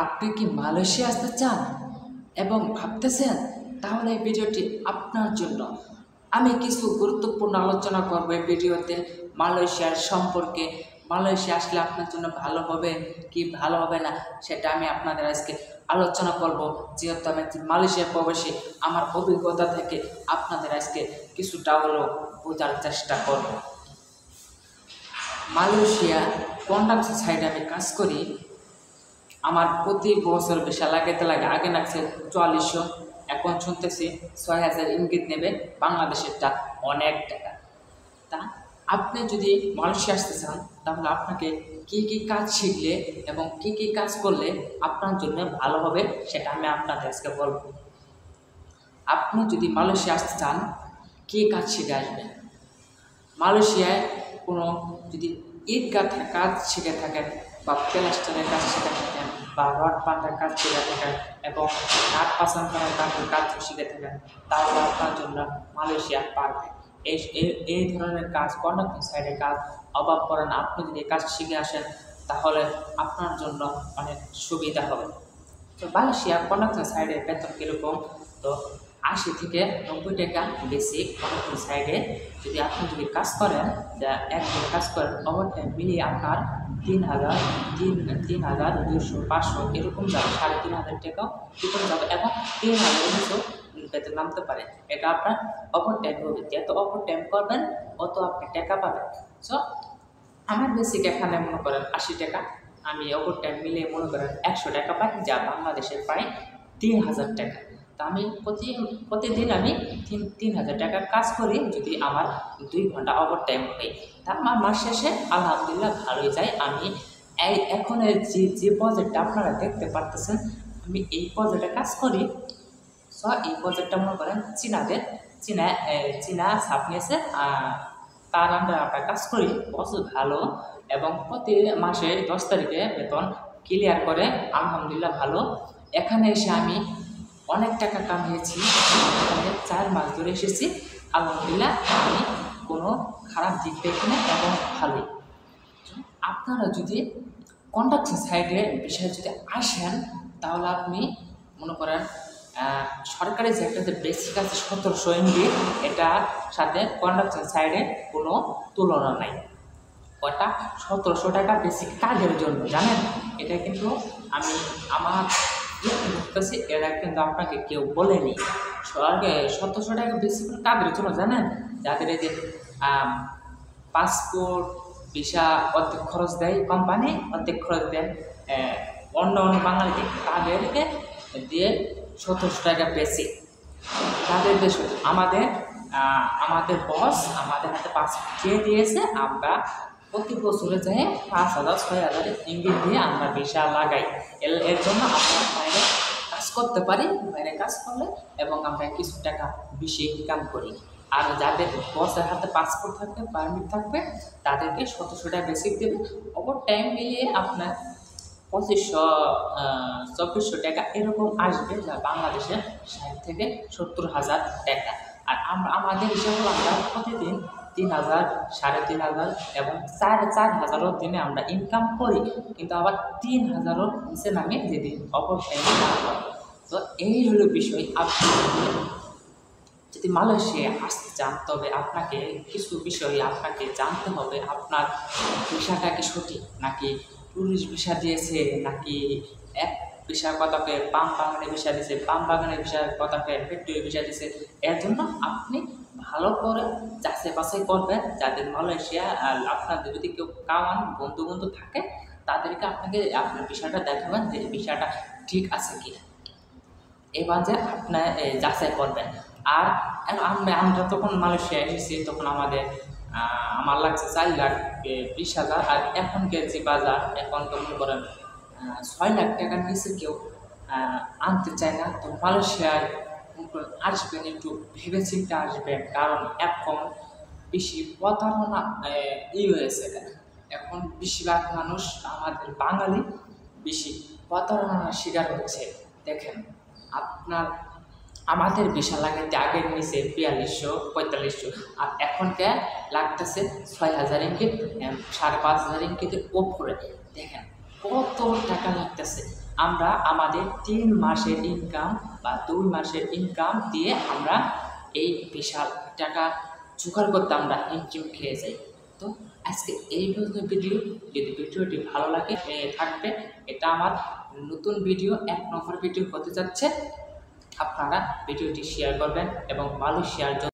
আপনি কি মালয়েশিয়া আসতে চান এবং ভাবতেছেন? তাহলে এই ভিডিওটি আপনার জন্য। আমি কিছু গুরুত্বপূর্ণ আলোচনা করব এই ভিডিওতে মালয়েশিয়ার সম্পর্কে। মালয়েশিয়া আসলে আপনার জন্য ভালো হবে কি ভালো হবে না সেটা আমি আপনাদের আজকে আলোচনা করব। যেহেতু আমি মালয়েশিয়া প্রবাসী, আমার অভিজ্ঞতা থেকে আপনাদের আজকে কিছুটা হলেও বোঝার চেষ্টা করব। মালয়েশিয়া কন্ট্রাক্ট সাইডে আমি কাজ করি। আমার প্রতি বছর ভিসা লাগাইতে লাগে, আগে লাগছে 4400, এখন শুনতেছি 6000 ইঙ্গিত নেবে। বাংলাদেশেরটা অনেক টাকা। তা আপনি যদি মালয়েশিয়া আসতে চান তাহলে আপনাকে কী কী কাজ শিখলে এবং কী কী কাজ করলে আপনার জন্য ভালো হবে সেটা আমি আপনাদের আজকে বলব। আপনি যদি মালয়েশিয়া আসতে চান কী কাজ শিখে আসবেন? মালয়েশিয়ায় কোনো যদি ঈদগাহের কাজ শিখে থাকেন বা প্লাস্টারের কাজ শিখে থাকেন বা রড বাঁধার কাজ শিখে থাকেন এবং কাঠ পাসান করার কাজ শিখে থাকেন তাহলে আপনার জন্য মালয়েশিয়া পারফেক্ট। এই ধরনের কাজ কন্ট্রাক্টিং সাইডের কাজ অভাব পড়ে না। আপনি যদি কাজ শিখে আসেন তাহলে আপনার জন্য অনেক সুবিধা হবে। তো মালয়েশিয়া কন্ট্রাক্টিং সাইডের বেতন কীরকম? তো 80 থেকে 90 টাকা বেসিক কন্ট্রাক্টিং সাইডে। যদি আপনি কাজ করেন, একদিন কাজ করেন, ওভারটাইম মিলিয়ে আপনার 3,200 500 এরকম যাবে, 3,500 টাকাও এরকম যাবে এবং 3,000 বেতন নামতে পারে। এটা আপনার ওভারটাইম হবে। যত ওভারটাইম করবেন অত আপনি টাকা পাবেন। সো আমার বেসিক এখানে মনে করেন 80 টাকা, আমি ওভারটাইম মিলিয়ে মনে করেন 100 টাকা পাই, যা বাংলাদেশের প্রায় 3,000 টাকা। তা আমি প্রতিদিন আমি 3,000 টাকার কাজ করি যদি আমার 2 ঘন্টা ওভারটাইম হয়। তা আমার মাস শেষে আলহামদুলিল্লাহ ভালোই যায়। আমি এখন যে প্রজেক্টটা আপনারা দেখতে পারতেছেন, আমি এই প্রজেক্টে কাজ করি। সো এই প্রজেক্টটা মনে করেন চীনা ছাপ নিয়েছে, তার আন্ডারে আমরা কাজ করি। বছর ভালো এবং প্রতি মাসে 10 তারিখে বেতন ক্লিয়ার করে, আলহামদুলিল্লাহ ভালো। এখানে এসে আমি অনেক টাকা কামিয়েছি। এখানে 4 মাস ধরে এসেছি, আলহামদুলিল্লাহ আমি কোনো খারাপ দিক দেখি না এবং ভালোই। আপনারা যদি কন্ট্রাক্টিং সাইডের বিষয়ে যদি আসেন তাহলে আপনি মনে করেন সরকারি যে একটা যে বেসিক আছে 1700 ইঙ্গিত, এটার সাথে কন্ট্রাক্টিং সাইডে কোনো তুলনা নাই। ওটা 1700 টাকা বেসিক কাজের জন্য, জানেন? এটা কিন্তু আমি আমার বুঝতেছি, এরা কিন্তু আপনাকে কেউ বলেনি। 1700 টাকা বেসিক কাজের জন্য, জানেন? যাদের এই যে পাসপোর্ট ভিসা অর্ধেক খরচ দেয় কোম্পানি, অর্ধেক খরচ দেন অন্য বাঙালিকে, তাদেরকে দিয়ে 1700 টাকা বেসিক তাদের দেশ। আমাদের বস আমাদের হাতে পাসপোর্ট চেয়ে দিয়েছে, আমরা প্রতি বছরে যাই 5,000 6,000 ইঙ্গিত দিয়ে আমরা ভিসা লাগাই। এর জন্য আমরা বাইরে কাজ করতে পারি, বাইরে কাজ করলে এবং আমরা কিছু টাকা বেশি ইনকাম করি। আর যাদের বসের হাতে পাসপোর্ট থাকবে, পারমিট থাকবে, তাদেরকে 1700 টাকা বেসিক দেবে। ওভার টাইম মিলিয়ে আপনার 2500 টাকা এরকম আসবে, যা বাংলাদেশে 60 থেকে 70,000 টাকা। আর আমাদের হিসাবে আমরা প্রতিদিন 3,000 3,500 এবং 4,000 দিনে আমরা ইনকাম করি, কিন্তু আবার 3,000 নিচে নামে যেদিন অবশ্যই না হয়। তো এই হলো বিষয়। আপনি যদি মালয়েশিয়া আসতে চান তবে আপনাকে কিছু বিষয় আপনাকে জানতে হবে। আপনার ভিসাটা কি সঠিক, নাকি টুরিস্ট ভিসা দিয়েছে, নাকি এক ভিসার কথাকে পাম বাগানের ভিসা দিয়েছে, পাম বাগানের ভিসার কথাকে ফ্যাক্টরি ভিসা দিয়েছে। এর জন্য আপনি ভালো করে যাচাই বাছাই করবেন। যাদের মালয়েশিয়া আপনাদের যদি কেউ কামান বন্ধু থাকে, তাদেরকে আপনার ভিসাটা দেখাবেন যে ভিসাটা ঠিক আছে কিনা, এবার যে আপনার যাচাই করবেন। আর আমরা তখন মালয়েশিয়া এসেছি, তখন আমার লাগছে 4,20,000। আর এখনকার যে বাজার, এখন তো মনে করেন 6 লাখ টাকার নিচে কেউ আনতে চায় না। তো মালয়েশিয়ায় আসবেন একটু ভেবে চিন্তে আসবেন, কারণ এখন বেশি প্রতারণা হয়েছে। এখন বেশিরভাগ মানুষ আমাদের বাঙালি বেশি প্রতারণার শিকার হচ্ছে। দেখেন, আমাদের ভিসা লাগাইতে আগের নিচে 4200 4500, আর এখনকার লাগতেছে 6,000 ইঙ্গিত, 5,500 ইঙ্গিতের ওপরে। দেখেন কত টাকা লাগতেছে। আমরা আমাদের 3 মাসের ইনকাম বা 2 মাসের ইনকাম দিয়ে আমরা এই বিশাল টাকা জোগাড় করতে আমরা হিমশিম খেয়ে যাই। তো আজকে এই ভিডিও, যদি ভিডিওটি ভালো লাগে থাকবে, এটা আমার নতুন ভিডিও, 1 নম্বর ভিডিও হতে যাচ্ছে। আপনারা ভিডিওটি শেয়ার করবেন এবং মালয়েশিয়ার